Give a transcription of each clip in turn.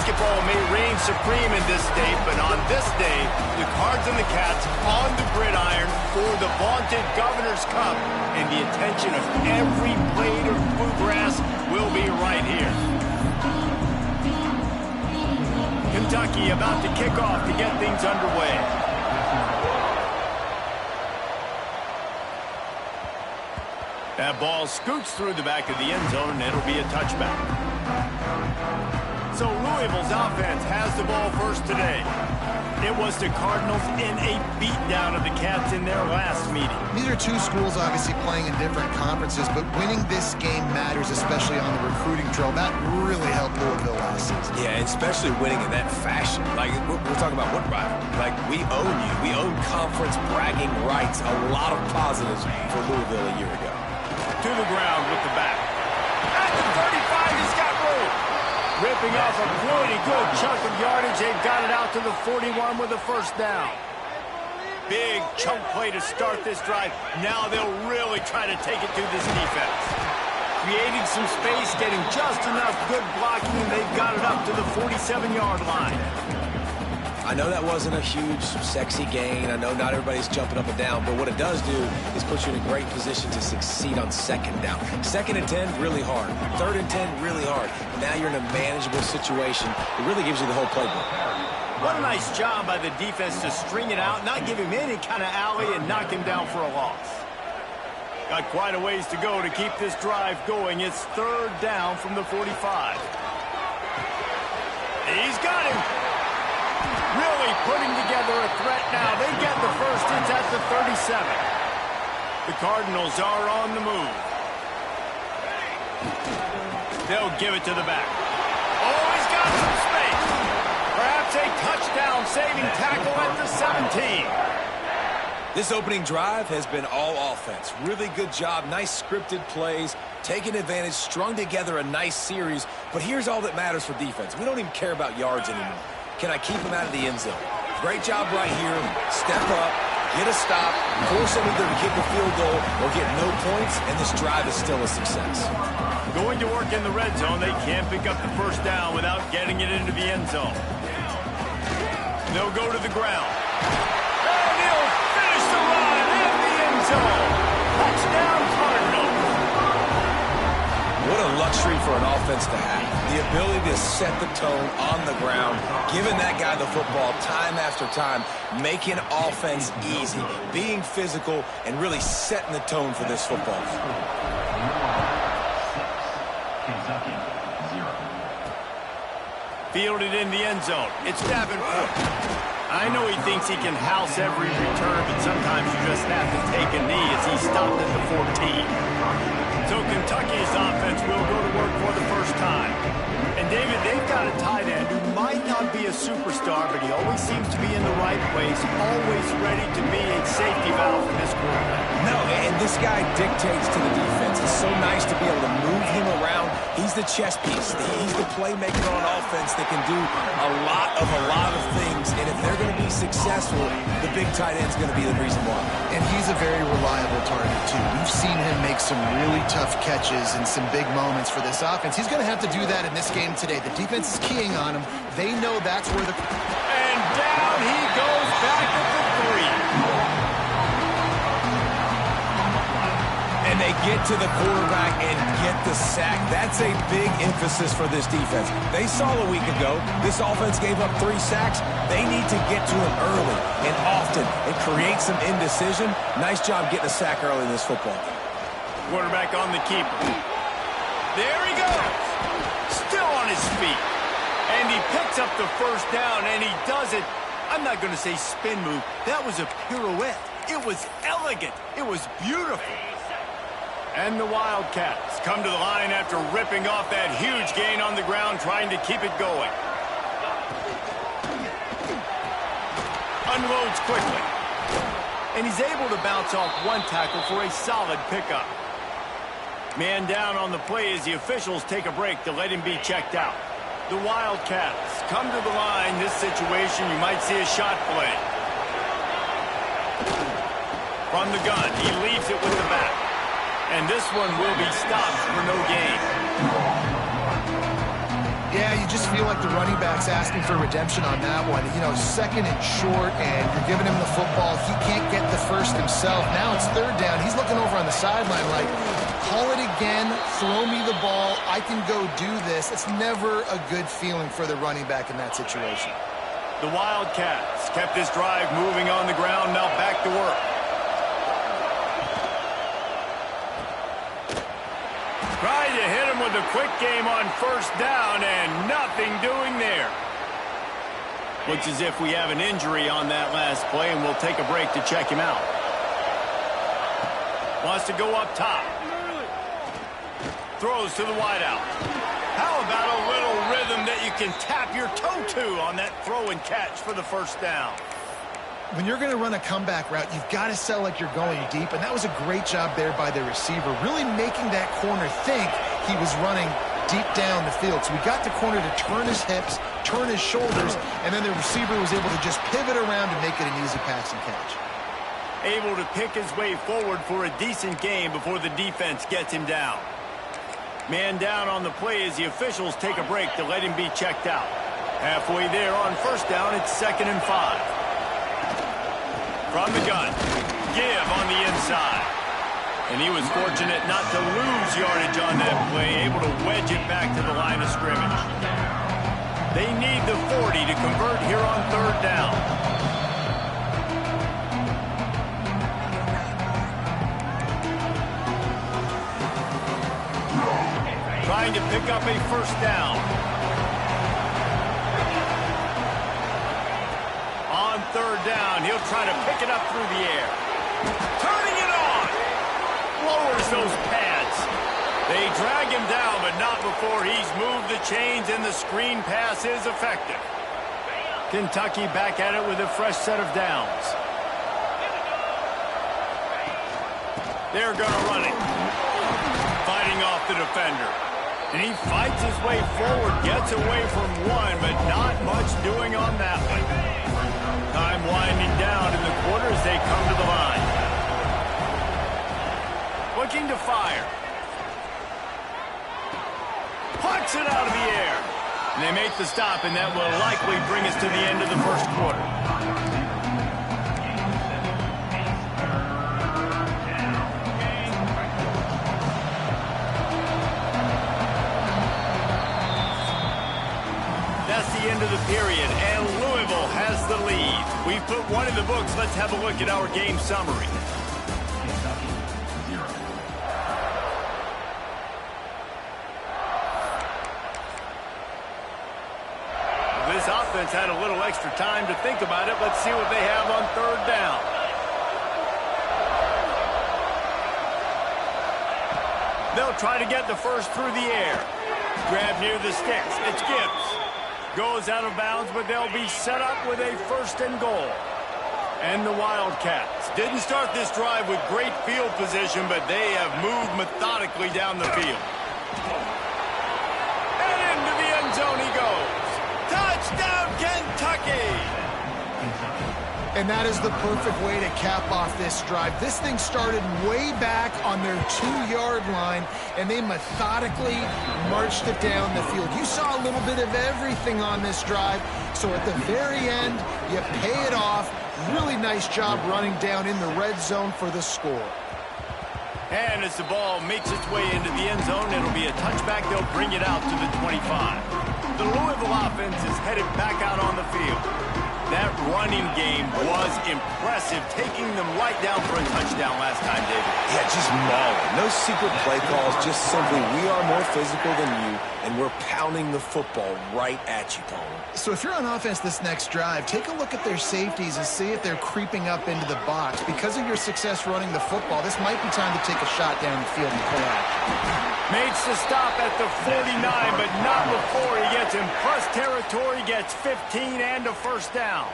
Basketball may reign supreme in this state, but on this day, the Cards and the Cats on the gridiron for the vaunted Governor's Cup, and the attention of every blade of bluegrass will be right here. Kentucky about to kick off to get things underway. That ball scoots through the back of the end zone, and it'll be a touchback. So Louisville's offense has the ball first today. It was the Cardinals in a beatdown of the Cats in their last meeting. These are two schools obviously playing in different conferences, but winning this game matters, especially on the recruiting trail. That really helped Louisville last season. Yeah, especially winning in that fashion. Like, we're talking about what rivalry? Like, we own you. We own conference bragging rights. A lot of positives for Louisville a year ago. To the ground with the back. At the 35, he's got room. Ripping off a pretty good chunk of yardage. They've got it out to the 41 with a first down. Big chunk play to start this drive. Now they'll really try to take it through this defense. Creating some space, getting just enough good blocking, and they've got it up to the 47-yard line. I know that wasn't a huge, sexy gain. I know not everybody's jumping up and down, but what it does do is put you in a great position to succeed on second down. 2nd and 10, really hard. 3rd and 10, really hard. Now you're in a manageable situation. It really gives you the whole playbook. What a nice job by the defense to string it out, not give him any kind of alley, and knock him down for a loss. Got quite a ways to go to keep this drive going. It's 3rd down from the 45. He's got him. Really putting together a threat now. They get the first. It's at the 37. The Cardinals are on the move. They'll give it to the back. Oh, he's got some space. Perhaps a touchdown-saving tackle at the 17. This opening drive has been all offense. Really good job. Nice scripted plays. Taking advantage. Strung together a nice series. But here's all that matters for defense. We don't even care about yards anymore. Can I keep him out of the end zone? Great job right here. Step up, get a stop, force them either to kick a field goal or get no points, and this drive is still a success. Going to work in the red zone. They can't pick up the first down without getting it into the end zone. They'll go to the ground. And he'll finish the run in the end zone. Touchdown, Cardinals. What a luxury for an offense to have. The ability to set the tone on the ground, giving that guy the football time after time, making offense easy, being physical, and really setting the tone for this football. Fielded in the end zone. It's Davenport. I know he thinks he can house every return, but sometimes you just have to take a knee as he stopped at the 14. So Kentucky's offense will go to work for the first time. And David, they've got a tight end who might not be a superstar, but he always seems to be in the right place, always ready to be a safety valve for this quarterback. No, and this guy dictates to the defense. It's so nice to be able to move him around. He's the chess piece. He's the playmaker on offense that can do a lot of things. And if they're going to be successful, the big tight end's going to be the reason why. And he's a very reliable target, too. We've seen him make some really tough catches and some big moments for this offense. He's going to have to do that in this game today. The defense is keying on him. They know that's where the... And down he goes back at the 3. And they get to the quarterback and get the sack. That's a big emphasis for this defense. They saw a week ago this offense gave up 3 sacks. They need to get to him early and often and create some indecision. Nice job getting a sack early in this football game. Quarterback on the keeper. There he goes. Still on his feet. And he picks up the first down, and he does it. I'm not going to say spin move. That was a pirouette. It was elegant. It was beautiful. And the Wildcats come to the line after ripping off that huge gain on the ground, trying to keep it going. Unloads quickly. And he's able to bounce off one tackle for a solid pickup. Man down on the play as the officials take a break to let him be checked out. The Wildcats come to the line. This situation, you might see a shot play. From the gun, he leaves it with the back. And this one will be stopped for no gain. Yeah, you just feel like the running back's asking for redemption on that one. You know, second and short, and you're giving him the football. He can't get the first himself. Now it's third down. He's looking over on the sideline like, call it again, throw me the ball, I can go do this. It's never a good feeling for the running back in that situation. The Wildcats kept this drive moving on the ground, now back to work. Tried to hit him with a quick game on first down, and nothing doing there. Looks as if we have an injury on that last play, and we'll take a break to check him out. Wants to go up top. Throws to the wideout. How about a little rhythm that you can tap your toe to on that throw and catch for the first down? When you're going to run a comeback route, you've got to sell like you're going deep, and that was a great job there by the receiver, really making that corner think he was running deep down the field. So we got the corner to turn his hips, turn his shoulders, and then the receiver was able to just pivot around and make it an easy pass and catch. Able to pick his way forward for a decent game before the defense gets him down. Man down on the play as the officials take a break to let him be checked out. Halfway there on first down, it's 2nd and 5. From the gun, give on the inside. And he was fortunate not to lose yardage on that play, able to wedge it back to the line of scrimmage. They need the 40 to convert here on third down. Trying to pick up a first down. On third down, he'll try to pick it up through the air. Turning it on. Lowers those pads. They drag him down, but not before he's moved the chains, and the screen pass is effective. Kentucky back at it with a fresh set of downs. They're going to run it. Fighting off the defender. And he fights his way forward, gets away from one, but not much doing on that one. Time winding down in the quarter as they come to the line. Looking to fire. Pucks it out of the air. And they make the stop, and that will likely bring us to the end of the first quarter. That's the end of the period, and Louisville has the lead. We've put one in the books. Let's have a look at our game summary. This offense had a little extra time to think about it. Let's see what they have on third down. They'll try to get the first through the air. Grab near the sticks. It's Gibbs. Goes out of bounds, but they'll be set up with a 1st and goal. And the Wildcats didn't start this drive with great field position, but they have moved methodically down the field. And into the end zone he goes. Touchdown, Kentucky! And that is the perfect way to cap off this drive. This thing started way back on their 2-yard line, and they methodically marched it down the field. You saw a little bit of everything on this drive, so at the very end, you pay it off. Really nice job running down in the red zone for the score. And as the ball makes its way into the end zone, it'll be a touchback. They'll bring it out to the 25. The Louisville offense is headed back out on the field. That running game was impressive, taking them right down for a touchdown last time, David. Yeah, just mauling. No secret play calls, just simply we are more physical than you, and we're pounding the football right at you, Tony. So if you're on offense this next drive, take a look at their safeties and see if they're creeping up into the box. Because of your success running the football, this might be time to take a shot down the field and pull out. Makes the stop at the 49, but not before he gets in plus territory, gets 15 and a first down.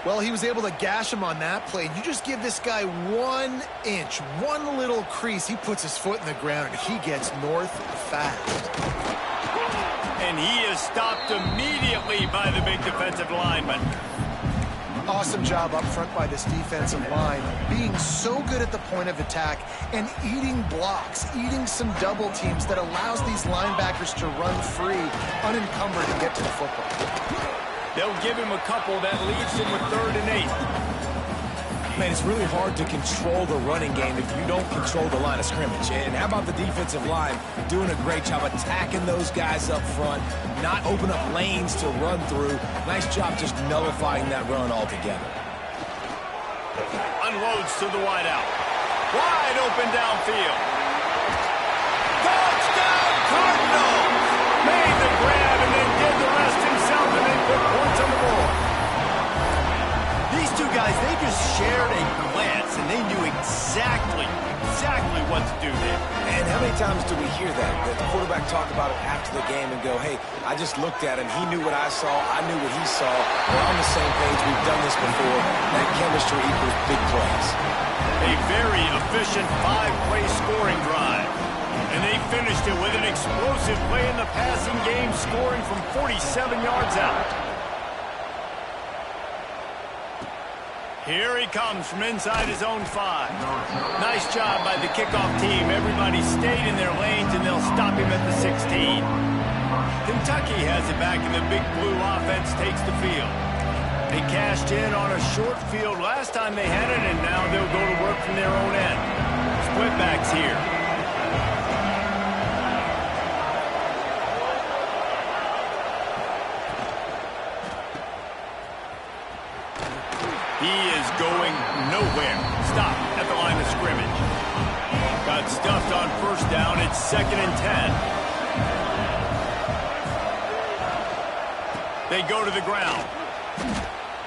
Well, he was able to gash him on that play. You just give this guy 1 inch, one little crease, he puts his foot in the ground, and he gets north fast. And he is stopped immediately by the big defensive lineman. Awesome job up front by this defensive line, being so good at the point of attack and eating blocks, eating some double teams that allows these linebackers to run free, unencumbered, and get to the football. They'll give him a couple. That leaves him with 3rd and 8. Man, it's really hard to control the running game if you don't control the line of scrimmage. And how about the defensive line doing a great job attacking those guys up front, not open up lanes to run through. Nice job just nullifying that run altogether. Unloads to the wideout. Wide open downfield. Touchdown, Cardinals! Made the grab and then did the rest himself and then put points on the board. These two guys, they just shared a glance, and they knew exactly what to do there. And how many times do we hear that the quarterback talk about it after the game and go, hey, I just looked at him. He knew what I saw. I knew what he saw. We're on the same page. We've done this before. That chemistry equals big plays. A very efficient 5-play scoring drive. And they finished it with an explosive play in the passing game, scoring from 47 yards out. Here he comes from inside his own 5. Nice job by the kickoff team. Everybody stayed in their lanes, and they'll stop him at the 16. Kentucky has it back, and the Big Blue offense takes the field. They cashed in on a short field last time they had it, and now they'll go to work from their own end. Split backs here. He is going nowhere. Stop at the line of scrimmage. Got stuffed on 1st down. It's 2nd and 10. They go to the ground.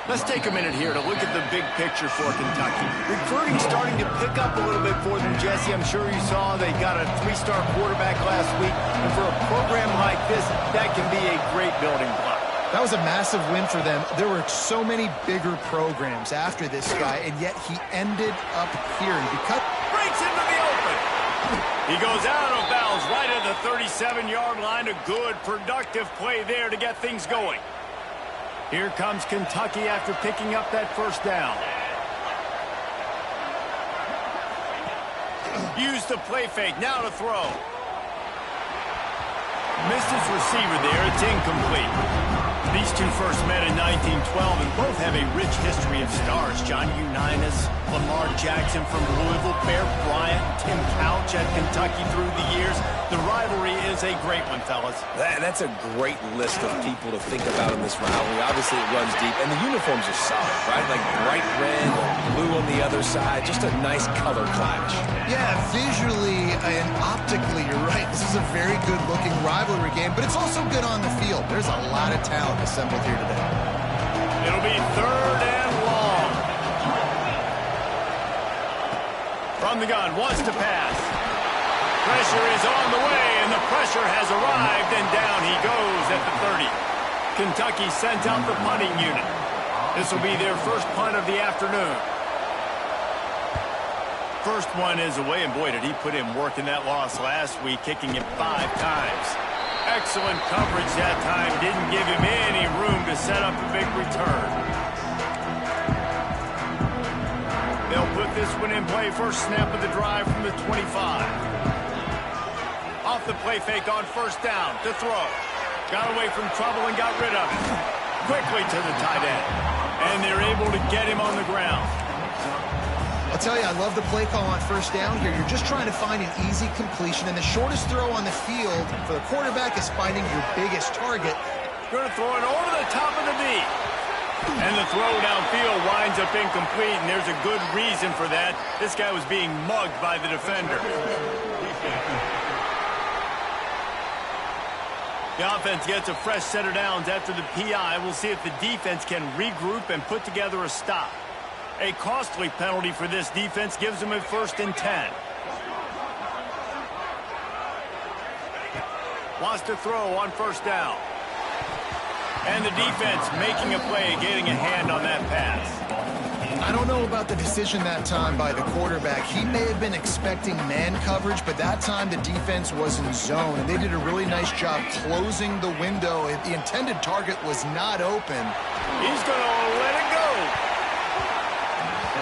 Let's take a minute here to look at the big picture for Kentucky. Recruiting starting to pick up a little bit for them, Jesse. I'm sure you saw they got a 3-star quarterback last week. And for a program like this, that can be a great building block. That was a massive win for them. There were so many bigger programs after this guy, and yet he ended up here. And because breaks into the open. He goes out of bounds right at the 37-yard line. A good, productive play there to get things going. Here comes Kentucky after picking up that 1st down. Use the play fake. Now to throw. Missed his receiver there. It's incomplete. These two first met in 1912 and both have a rich history of stars. John Unitas, Lamar Jackson from Louisville, Bear Bryant, Tim Couch at Kentucky through the years. The rivalry is a great one, fellas. That's a great list of people to think about in this rivalry. Obviously, it runs deep, and the uniforms are solid, right? Like bright red, blue on the other side. Just a nice color clash. yeah, visually and optically, you're right. This is a very good-looking rivalry game, but it's also good on the field. There's a lot of talent assembled here today. It'll be 3rd and long. From the gun, wants to pass. Pressure is on the way, and the pressure has arrived, and down he goes at the 30. Kentucky sent out the punting unit. This will be their first punt of the afternoon. First one is away, and boy, did he put in work in that loss last week, kicking it 5 times. Excellent coverage that time. Didn't give him any room to set up a big return. They'll put this one in play. First snap of the drive from the 25. Off the play fake on 1st down to throw. Got away from trouble and got rid of it. Quickly to the tight end. And they're able to get him on the ground. I'll tell you, I love the play call on 1st down here. You're just trying to find an easy completion, and the shortest throw on the field for the quarterback is finding your biggest target. Going to throw it over the top of the knee. And the throw downfield winds up incomplete, and there's a good reason for that. This guy was being mugged by the defender. The offense gets a fresh set of downs after the PI. We'll see if the defense can regroup and put together a stop. A costly penalty for this defense gives them a 1st and 10. Wants to throw on 1st down. And the defense making a play, getting a hand on that pass. I don't know about the decision that time by the quarterback. He may have been expecting man coverage, but that time the defense was in zone, and they did a really nice job closing the window. The intended target was not open. He's going to let it go.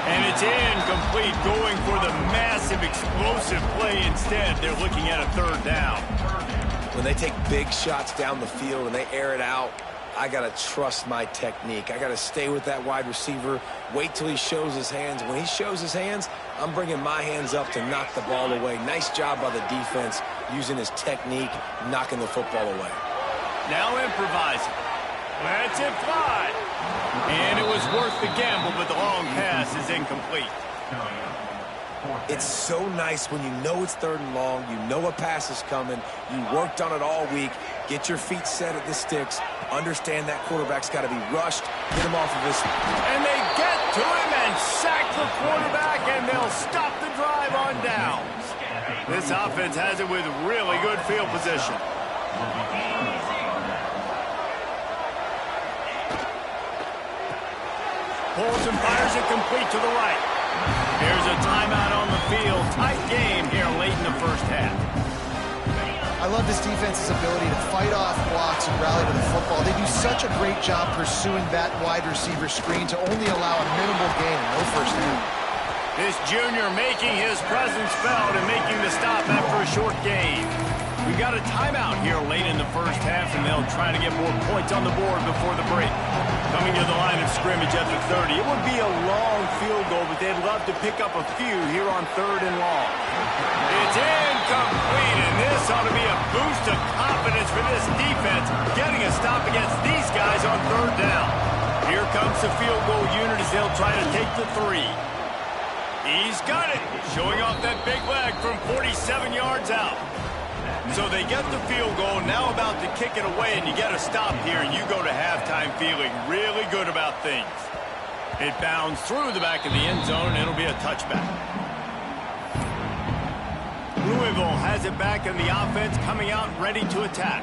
And it's incomplete, going for the massive explosive play instead. They're looking at a third down. When they take big shots down the field and they air it out, I got to trust my technique. I got to stay with that wide receiver, wait till he shows his hands. When he shows his hands, I'm bringing my hands up to knock the ball away. Nice job by the defense using his technique, knocking the football away. Now improvising. Lets it fly. And it was worth the gamble, but the long pass is incomplete. It's so nice when you know it's 3rd and long, you know a pass is coming, you worked on it all week, get your feet set at the sticks, understand that quarterback's got to be rushed, get him off of his... And they get to him and sack the quarterback, and they'll stop the drive on downs. This offense has it with really good field position. Pulls and fires it complete to the right. Here's a timeout on the field. Tight game here late in the first half. I love this defense's ability to fight off blocks and rally to the football. They do such a great job pursuing that wide receiver screen to only allow a minimal gain and no first down. This junior making his presence felt and making the stop after a short gain. We've got a timeout here late in the first half, and they'll try to get more points on the board before the break. Coming to the line of scrimmage at the 30. It would be a long field goal, but they'd love to pick up a few here on 3rd and long. It's incomplete, and this ought to be a boost of confidence for this defense, getting a stop against these guys on 3rd down. Here comes the field goal unit as they'll try to take the 3. He's got it, showing off that big leg from 47 yards out. So they get the field goal, now about to kick it away, and you get a stop here, and you go to halftime feeling really good about things. It bounds through the back of the end zone, and it'll be a touchback. Louisville has it back, and the offense coming out ready to attack.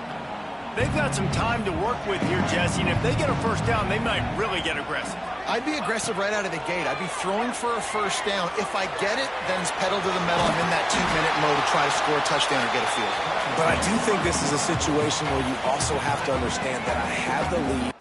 They've got some time to work with here, Jesse, and if they get a first down, they might really get aggressive. I'd be aggressive right out of the gate. I'd be throwing for a first down. If I get it, then it's pedal to the metal. I'm in that 2-minute mode to try to score a touchdown or get a field. But I do think this is a situation where you also have to understand that I have the lead.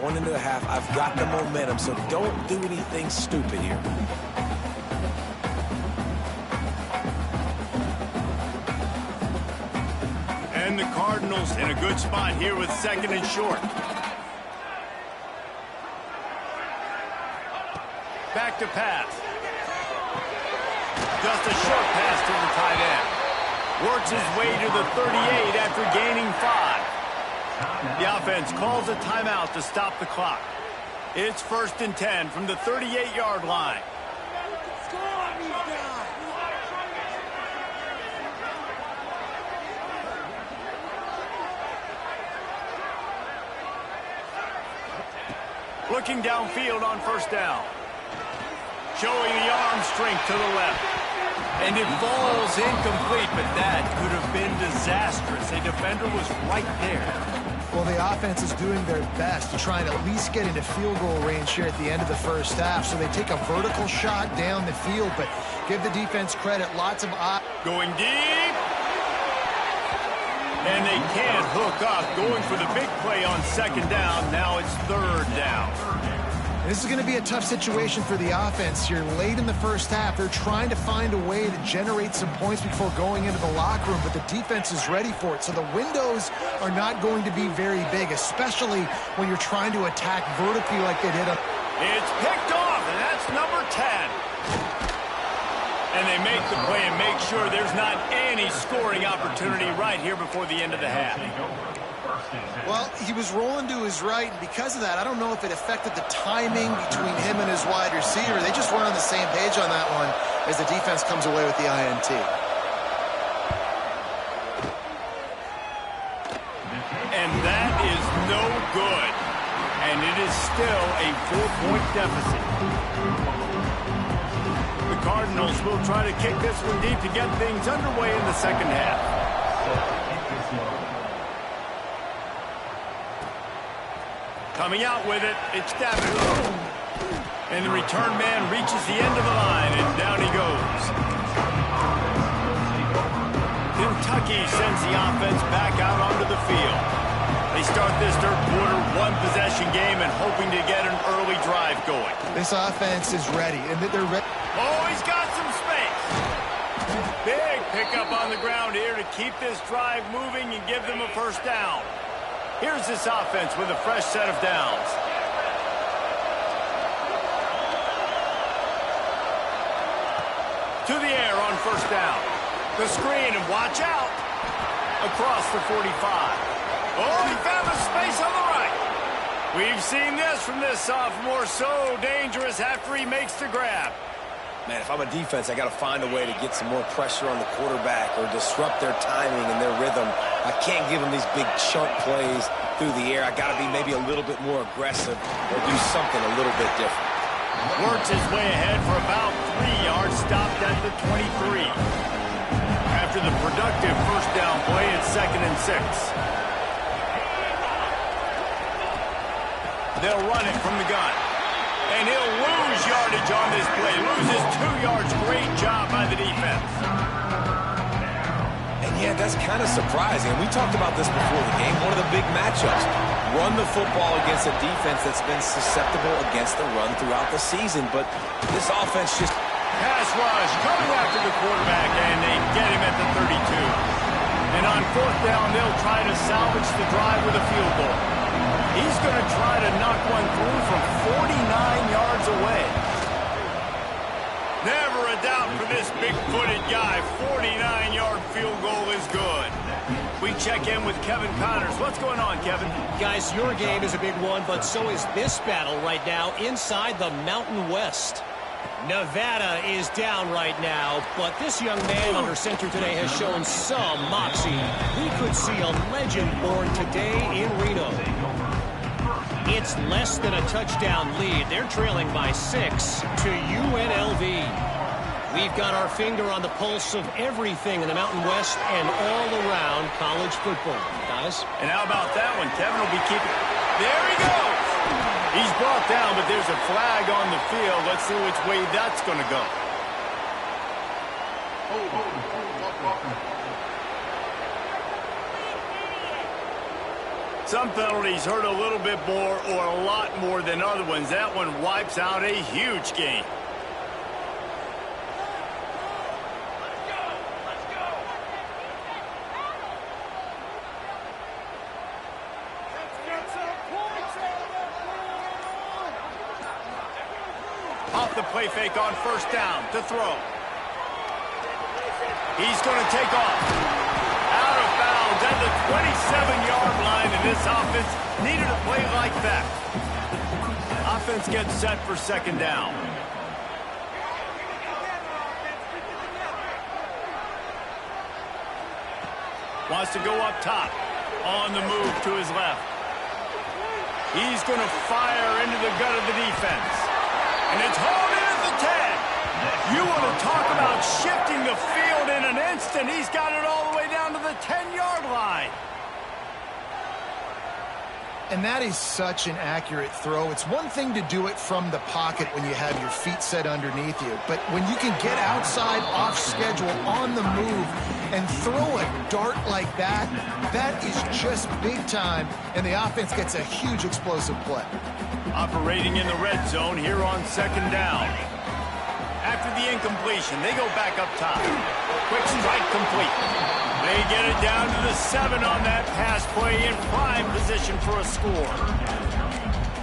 Going into the half, I've got the momentum, so don't do anything stupid here. And the Cardinals in a good spot here with 2nd and short. Back to pass. Just a short pass to the tight end. Works his way to the 38 after gaining 5. The offense calls a timeout to stop the clock. It's 1st and 10 from the 38-yard line. Looking downfield on 1st down. Showing the arm strength to the left. And it falls incomplete, but that could have been disastrous. A defender was right there. Well, the offense is doing their best to try and at least get into field goal range here at the end of the first half. So they take a vertical shot down the field, but give the defense credit. Lots of... Going deep. And they can't hook up. Going for the big play on 2nd down. Now it's 3rd down. This is going to be a tough situation for the offense here. Late in the first half, they're trying to find a way to generate some points before going into the locker room, but the defense is ready for it. So the windows are not going to be very big, especially when you're trying to attack vertically like they did. It's picked off, and that's number 10. And they make the play and make sure there's not any scoring opportunity right here before the end of the half. Well, he was rolling to his right, and because of that, I don't know if it affected the timing between him and his wide receiver. They just weren't on the same page on that one as the defense comes away with the INT. And that is no is still a 4-point deficit. The Cardinals will try to kick this one deep to get things underway in the second half. Coming out with it, it's Davenport. And the return man reaches the end of the line, and down he goes. Kentucky sends the offense back out onto the field. They start this third quarter one-possession game and hoping to get an early drive going. This offense is ready, and they're ready. Oh, he's got some space. Big pickup on the ground here to keep this drive moving and give them a first down. Here's this offense with a fresh set of downs. To the air on first down. The screen, and watch out. Across the 45. Oh, he found a space on the right. We've seen this from this sophomore. So dangerous after he makes the grab. Man, if I'm a defense, I got to find a way to get some more pressure on the quarterback or disrupt their timing and their rhythm. I can't give them these big chunk plays through the air. I got to be maybe a little bit more aggressive or do something a little bit different. Works his way ahead for about 3 yards, stopped at the 23. After the productive first down play, it's 2nd and 6. They'll run it from the gun. And he'll lose yardage on this play. Loses 2 yards. Great job by the defense. And yeah, that's kind of surprising. We talked about this before the game. One of the big matchups. Run the football against a defense that's been susceptible against the run throughout the season. But this offense just... Pass rush coming after the quarterback, and they get him at the 32. And on fourth down, they'll try to salvage the drive with a field goal. He's going to try to knock one through from 49 yards away. Never a doubt for this big-footed guy. 49-yard field goal is good. We check in with Kevin Connors. What's going on, Kevin? Guys, your game is a big one, but so is this battle right now inside the Mountain West. Nevada is down right now, but this young man under center today has shown some moxie. We could see a legend born today in Reno. It's less than a touchdown lead. They're trailing by 6 to UNLV. We've got our finger on the pulse of everything in the Mountain West and all around college football. Guys? And how about that one? Kevin will be keeping... There he goes! He's brought down, but there's a flag on the field. Let's see which way that's going to go. Some penalties hurt a little bit more or a lot more than other ones. That one wipes out a huge game. Off the play fake on first down to throw. He's going to take off. Out of bounds at the 27-yard line, and this offense needed a play like that. Offense gets set for second down. Wants to go up top. On the move to his left. He's going to fire into the gut of the defense. And it's hauled in at the 10. You want to talk about shifting the field in an instant. He's got it all the way down to the 10-yard line. And that is such an accurate throw. It's one thing to do it from the pocket when you have your feet set underneath you. But when you can get outside, off schedule, on the move, and throw a dart like that, that is just big time. And the offense gets a huge explosive play. Operating in the red zone here on second down. After the incompletion, they go back up top. Quick strike complete. They get it down to the 7 on that pass play in prime position for a score.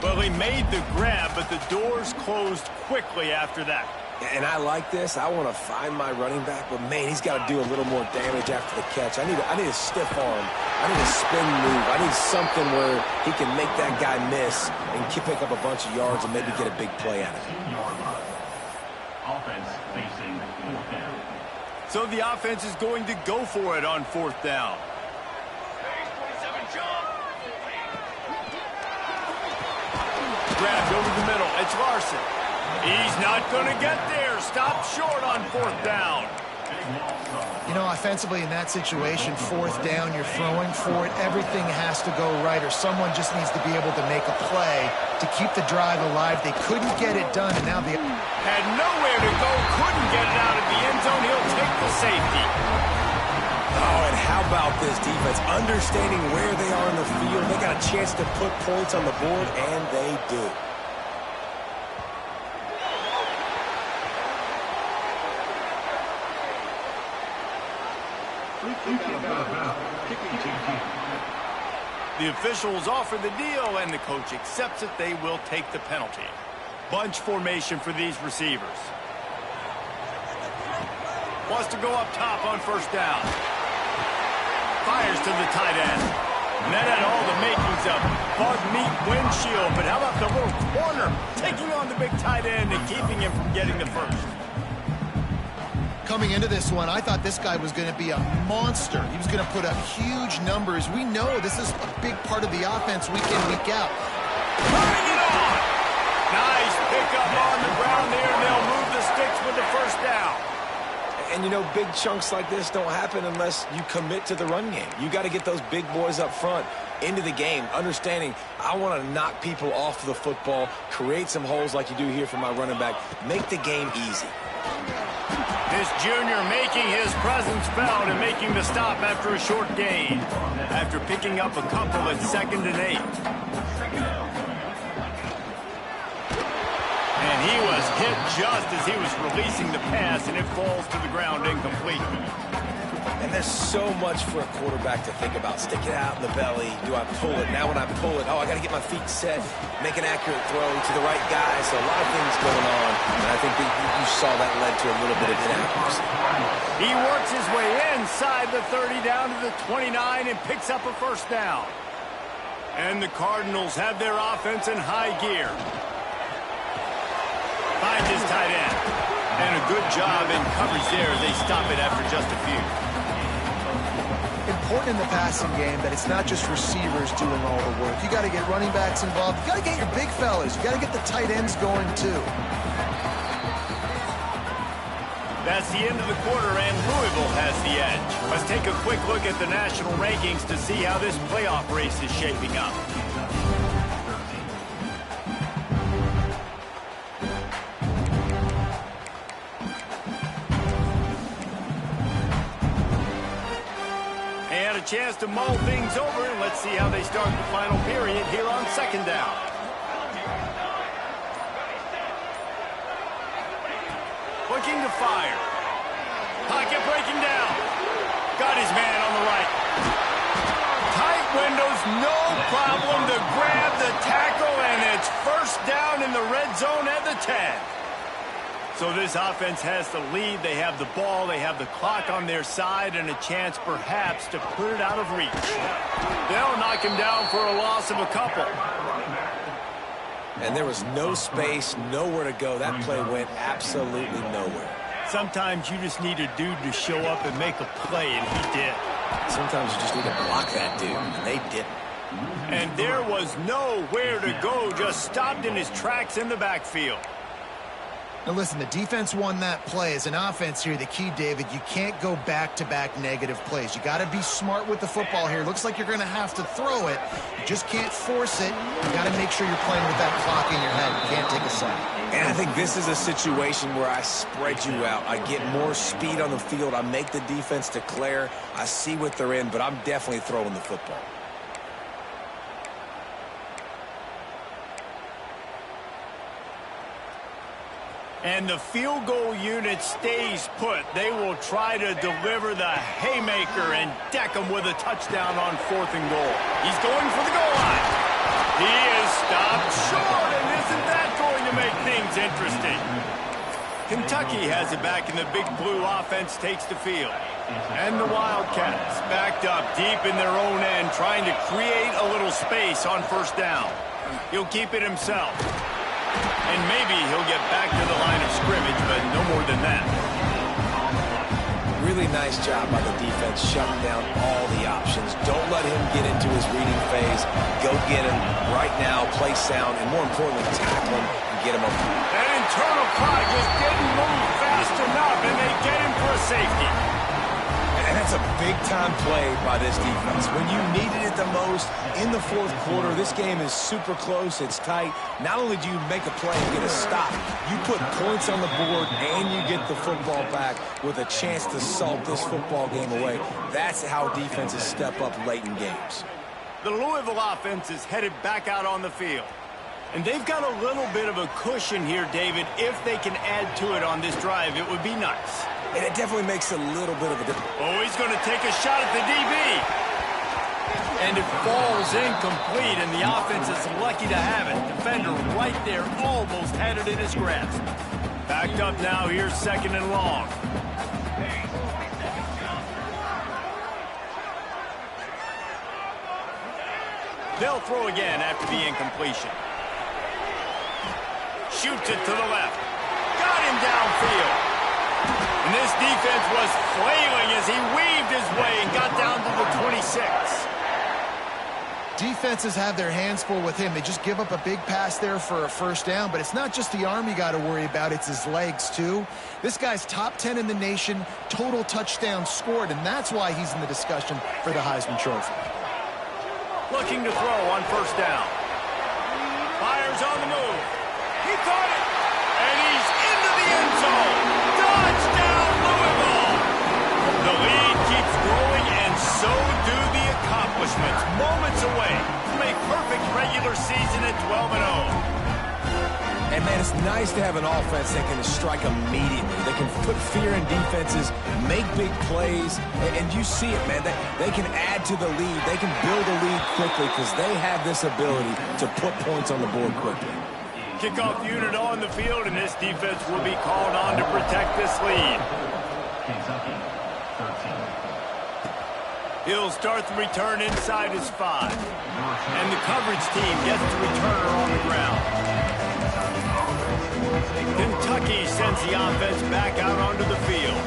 Well, he made the grab, but the doors closed quickly after that. And I like this. I want to find my running back, but man, he's got to do a little more damage after the catch. I need a stiff arm. I need a spin move. I need something where he can make that guy miss and pick up a bunch of yards and maybe get a big play out of it. Offense facing fourth down. So the offense is going to go for it on fourth down. it's Larson. He's not going to get there. Stop short on 4th down. You know, offensively in that situation, 4th down, you're throwing for it. Everything has to go right, or someone just needs to be able to make a play to keep the drive alive. They couldn't get it done, and now they had nowhere to go, couldn't get it out of the end zone. He'll take the safety. Oh, and how about this defense? Understanding where they are in the field. They got a chance to put points on the board, and they do. The officials offer the deal, and the coach accepts it. They will take the penalty. Bunch formation for these receivers. Wants to go up top on 1st down. Fires to the tight end. And that had all the makings of bug meat windshield. But how about the little corner taking on the big tight end and keeping him from getting the first? Coming into this one, I thought this guy was going to be a monster. He was going to put up huge numbers. We know this is a big part of the offense week in, week out. Turning it on! Nice pickup on the ground there, and they'll move the sticks with the 1st down. And, you know, big chunks like this don't happen unless you commit to the run game. You got to get those big boys up front into the game, understanding I want to knock people off the football, create some holes like you do here for my running back, make the game easy. This junior making his presence felt and making the stop after a short gain. After picking up a couple at 2nd and 8. And he was hit just as he was releasing the pass, and it falls to the ground incomplete. And there's so much for a quarterback to think about. Stick it out in the belly. Do I pull it? Now when I pull it, oh, I got to get my feet set, make an accurate throw to the right guy. So a lot of things going on. And I think that you saw that led to a little bit of inaccuracy. He works his way inside the 30 down to the 29 and picks up a 1st down. And the Cardinals have their offense in high gear. Finds his tight end. And a good job in coverage there as they stop it after just a few. Important in the passing game that it's not just receivers doing all the work. You got to get running backs involved. You got to get your big fellas. You got to get the tight ends going too. That's the end of the quarter, and Louisville has the edge. Let's take a quick look at the national rankings to see how this playoff race is shaping up. And a chance to mull things over, and let's see how they start the final period here on 2nd down. Looking to fire. Pocket breaking down. Got his man on the right. Tight windows, no problem to grab the tackle, and it's 1st down in the red zone at the 10. So this offense has the lead. They have the ball. They have the clock on their side and a chance perhaps to put it out of reach. They'll knock him down for a loss of a couple. And there was no space, nowhere to go. That play went absolutely nowhere. Sometimes you just need a dude to show up and make a play, and he did. Sometimes you just need to block that dude, and they didn't. And there was nowhere to go, just stopped in his tracks in the backfield. Now listen, the defense won that play. As an offense here, the key, David, you can't go back-to-back negative plays. You got to be smart with the football here. Looks like you're going to have to throw it. You just can't force it. You got to make sure you're playing with that clock in your head. You can't take a sack. And I think this is a situation where I spread you out. I get more speed on the field. I make the defense declare. I see what they're in, but I'm definitely throwing the football. And the field goal unit stays put. They will try to deliver the haymaker and deck him with a touchdown on 4th and goal. He's going for the goal line. He is stopped short, and isn't that going to make things interesting? Kentucky has it back, and the Big Blue offense takes the field. And the Wildcats backed up deep in their own end, trying to create a little space on 1st down. He'll keep it himself. And maybe he'll get back to the line of scrimmage, but no more than that. Really nice job by the defense shutting down all the options. Don't let him get into his reading phase. Go get him right now, play sound, and more importantly, tackle him and get him up. That internal clock just didn't move fast enough, and they get him for a safety. And that's a big-time play by this defense. When you needed it the most in the fourth quarter, this game is super close. It's tight. Not only do you make a play and get a stop, you put points on the board and you get the football back with a chance to salt this football game away. That's how defenses step up late in games. The Louisville offense is headed back out on the field. And they've got a little bit of a cushion here, David. If they can add to it on this drive, it would be nice. And it definitely makes a little bit of a difference. Oh, he's going to take a shot at the DB. And it falls incomplete, and the offense is lucky to have it. Defender right there almost had it in his grasp. Backed up now, here's 2nd and long. They'll throw again after the incompletion. Shoots it to the left. Got him downfield. And this defense was flailing as he weaved his way and got down to the 26. Defenses have their hands full with him. They just give up a big pass there for a first down, but it's not just the arm you got to worry about, it's his legs too. This guy's top 10 in the nation, total touchdowns scored, and that's why he's in the discussion for the Heisman Trophy. Looking to throw on 1st down. Fires on the move. He caught it, and he's into the end zone. Touchdown, Louisville! The lead keeps growing, and so do the accomplishments. Moments away from a perfect regular season at 12-0. And, man, it's nice to have an offense that can strike immediately. They can put fear in defenses, make big plays, and you see it, man. They can add to the lead. They can build a lead quickly because they have this ability to put points on the board quickly. Kickoff unit on the field, and this defense will be called on to protect this lead. Kentucky, 13. He'll start the return inside his 5. And the coverage team gets the returner on the ground. Kentucky sends the offense back out onto the field.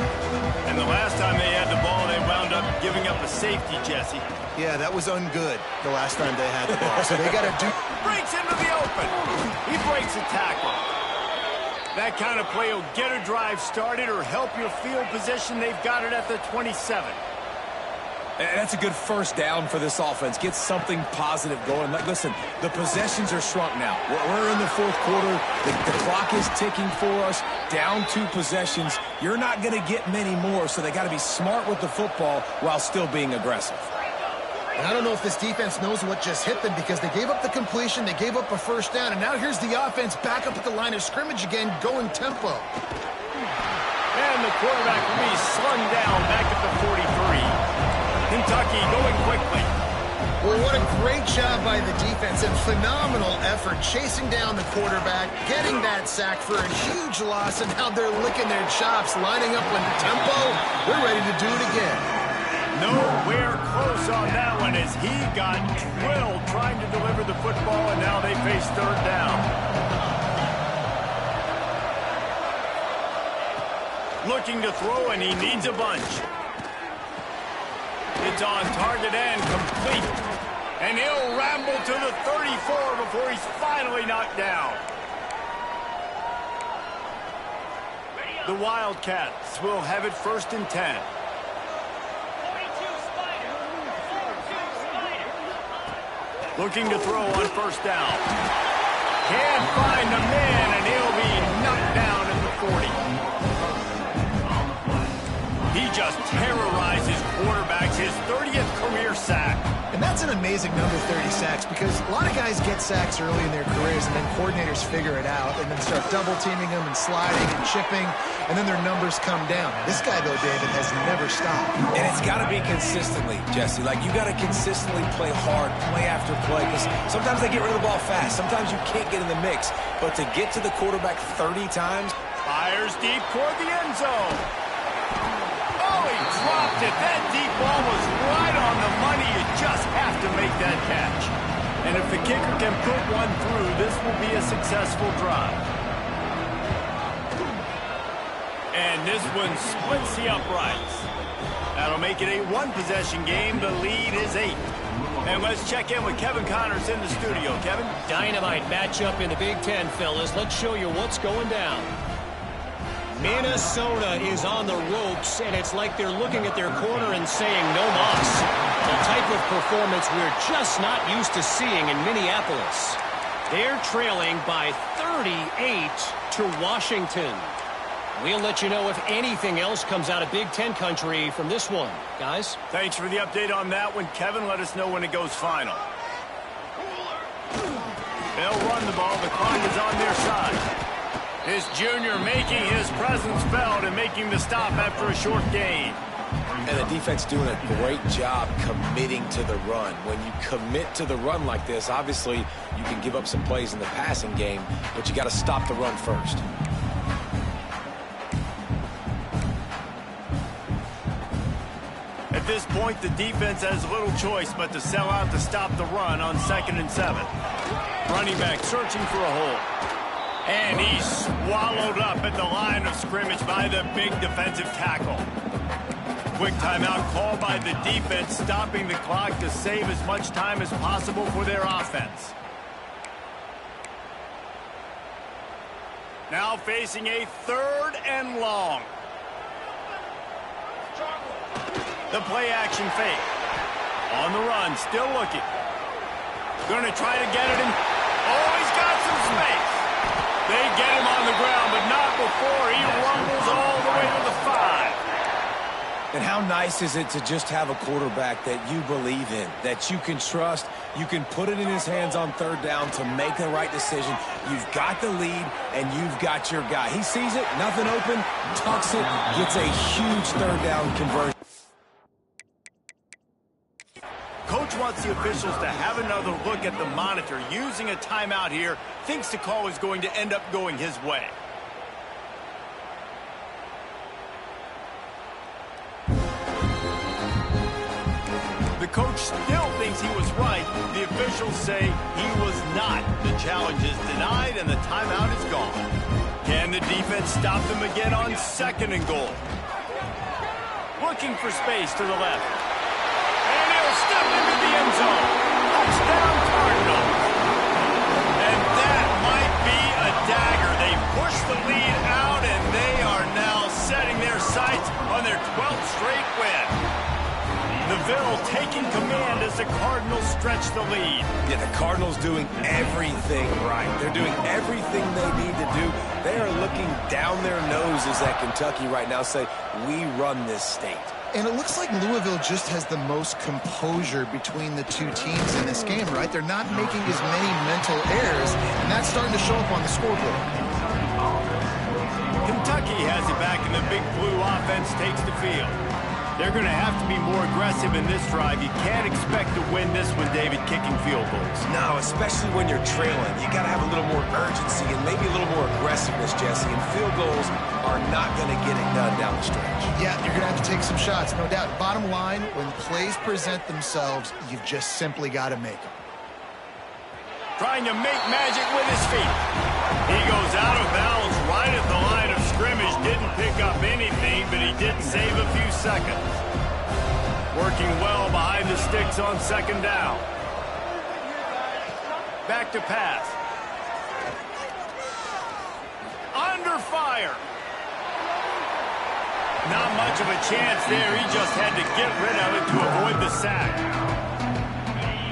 And the last time they had the ball, they wound up giving up a safety, Jesse. Yeah, that was ungood the last time they had the ball. So they got to do... Breaks into the open. He breaks a tackle. That kind of play will get a drive started or help your field position. They've got it at the 27. And that's a good first down for this offense. Get something positive going. Like, listen, the possessions are shrunk now. We're in the fourth quarter. The clock is ticking for us. Down 2 possessions. You're not going to get many more, so they got to be smart with the football while still being aggressive. And I don't know if this defense knows what just hit them because they gave up the completion, they gave up a first down, and now here's the offense back up at the line of scrimmage again, going tempo. And the quarterback will be slung down back at the 43. Kentucky going quickly. Well, what a great job by the defense and phenomenal effort chasing down the quarterback, getting that sack for a huge loss, and now they're licking their chops, lining up in tempo. They're ready to do it again. Nowhere close on that one as he got drilled trying to deliver the football, and now they face 3rd down. Looking to throw, and he needs a bunch. It's on target and complete. And he'll ramble to the 34 before he's finally knocked down. The Wildcats will have it 1st and 10. Looking to throw on 1st down. Can't find a man, and he'll be knocked down at the 40. He just terrorizes quarterbacks, his 30th career sack. And that's an amazing number, 30 sacks, because a lot of guys get sacks early in their careers, and then coordinators figure it out and then start double-teaming them and sliding and chipping, and then their numbers come down. This guy, though, David, has never stopped. And it's got to be consistently, Jesse. Like, you got to consistently play hard, play after play, because sometimes they get rid of the ball fast. Sometimes you can't get in the mix. But to get to the quarterback 30 times... Fires deep toward the end zone. Oh, he dropped it. That deep ball was right on the money. You just have to make that catch. And if the kicker can put one through, this will be a successful drive. And And this one splits the uprights. That'll make it a one-possession game. The lead is 8. And let's check in with Kevin Connors in the studio. Kevin? Dynamite matchup in the Big Ten, fellas. Let's show you what's going down. Minnesota is on the ropes, and it's like they're looking at their corner and saying, no mas. The type of performance we're just not used to seeing in Minneapolis. They're trailing by 38 to Washington. We'll let you know if anything else comes out of Big Ten country from this one. Guys? Thanks for the update on that one, Kevin. Let us know when it goes final. They'll run the ball. The clock is on their side. This junior making his presence felt and making the stop after a short gain. And the defense doing a great job committing to the run. When you commit to the run like this, obviously you can give up some plays in the passing game, but you got to stop the run first. At this point, the defense has little choice but to sell out to stop the run on 2nd and 7. Running back searching for a hole. And he's swallowed up at the line of scrimmage by the big defensive tackle. Quick timeout called by the defense, stopping the clock to save as much time as possible for their offense. Now facing a 3rd and long. The play action fake. On the run, still looking. Going to try to get it in. Oh, he's got some space. They get him on the ground, but not before he rumbles all the way to the 5. And how nice is it to just have a quarterback that you believe in, that you can trust, you can put it in his hands on 3rd down to make the right decision. You've got the lead, and you've got your guy. He sees it, nothing open, tucks it, gets a huge 3rd down conversion. Coach wants the officials to have another look at the monitor. Using a timeout here, thinks the call is going to end up going his way. The coach still thinks he was right. The officials say he was not. The challenge is denied and the timeout is gone. Can the defense stop them again on 2nd and goal? Looking for space to the left. Step into the end zone. Touchdown, Cardinals. And that might be a dagger. They push the lead out, and they are now setting their sights on their 12th straight win. The Ville taking command as the Cardinals stretch the lead. Yeah, the Cardinals doing everything right. They're doing everything they need to do. They are looking down their noses at Kentucky right now, say, we run this state. And it looks like Louisville just has the most composure between the two teams in this game, right? They're not making as many mental errors, and that's starting to show up on the scoreboard. Kentucky has it back, and the Big Blue offense takes the field. They're going to have to be more aggressive in this drive. You can't expect to win this one, David, kicking field goals. No, especially when you're trailing. You got to have a little more urgency and maybe a little more aggressiveness, Jesse. And field goals are not going to get it done down the stretch. Yeah, you're going to have to take some shots, no doubt. Bottom line, when plays present themselves, you've just simply got to make them. Trying to make magic with his feet. He goes out of bounds right at the line of scrimmage. Didn't pick up anything, but he did save a few seconds. Working well behind the sticks on 2nd down. Back to pass. Under fire. Not much of a chance there. He just had to get rid of it to avoid the sack.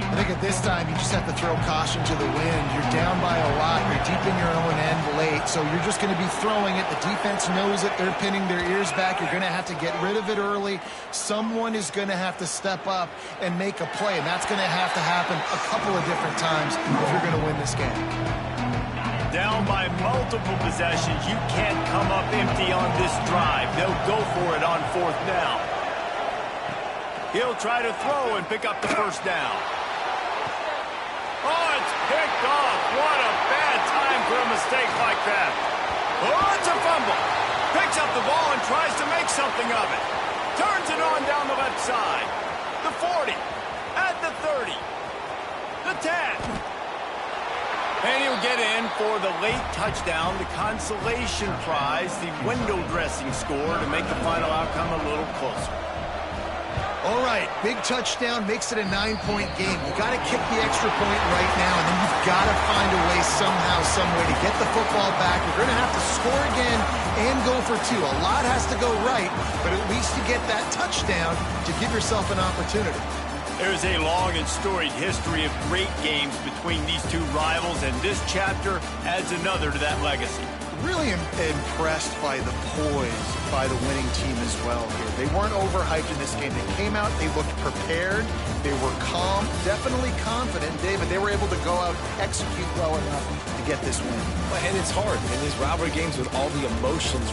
I think at this time, you just have to throw caution to the wind. You're down by a lot. You're deep in your own end late, so you're just going to be throwing it. The defense knows it. They're pinning their ears back. You're going to have to get rid of it early. Someone is going to have to step up and make a play, and that's going to have to happen a couple of different times if you're going to win this game. Down by multiple possessions. You can't come up empty on this drive. They'll go for it on 4th down. He'll try to throw and pick up the 1st down. Oh, it's picked off. What a bad time for a mistake like that. Oh, it's a fumble. Picks up the ball and tries to make something of it. Turns it on down the left side. The 40. At the 30. The 10. And he'll get in for the late touchdown, the consolation prize, the window dressing score to make the final outcome a little closer. All right, big touchdown makes it a 9-point game. You got to kick the extra point right now, and then you've got to find a way somehow, some way to get the football back. You're going to have to score again and go for 2. A lot has to go right, but at least you get that touchdown to give yourself an opportunity. There's a long and storied history of great games between these two rivals, and this chapter adds another to that legacy. Really impressed by the poise by the winning team as well here. They weren't overhyped in this game. They came out, they looked prepared, they were calm, definitely confident. David, they were able to go out and execute well enough to get this win. And it's hard in these rivalry games with all the emotions